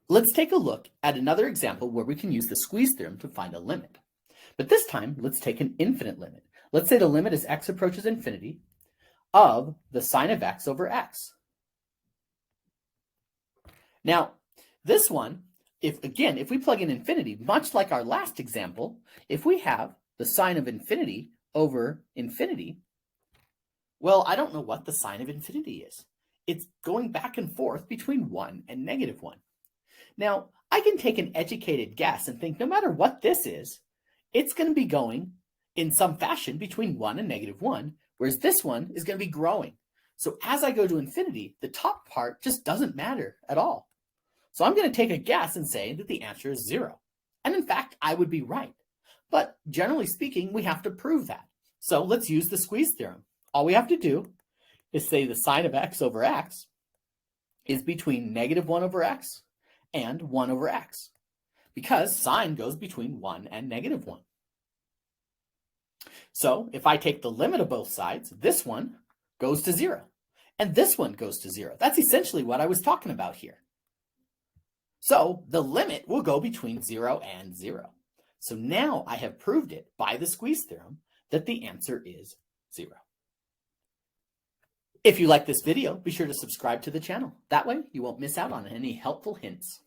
let's take a look at another example where we can use the squeeze theorem to find a limit. But this time, let's take an infinite limit. Let's say the limit as x approaches infinity of the sine of x over x. Now, this one, if we plug in infinity, much like our last example, if we have the sine of infinity over infinity, well, I don't know what the sine of infinity is. It's going back and forth between 1 and -1. Now, I can take an educated guess and think no matter what this is, it's going to be going in some fashion between 1 and -1, whereas this one is going to be growing. So as I go to infinity, the top part just doesn't matter at all. So I'm going to take a guess and say that the answer is 0. And in fact, I would be right. But generally speaking, we have to prove that. So let's use the squeeze theorem. All we have to do is say the sine of x over x is between -1 over x and 1 over x, because sine goes between 1 and -1. So if I take the limit of both sides, this one goes to 0, and this one goes to 0. That's essentially what I was talking about here. So the limit will go between 0 and 0. So now I have proved it by the squeeze theorem that the answer is 0. If you like this video, be sure to subscribe to the channel. That way you won't miss out on any helpful hints.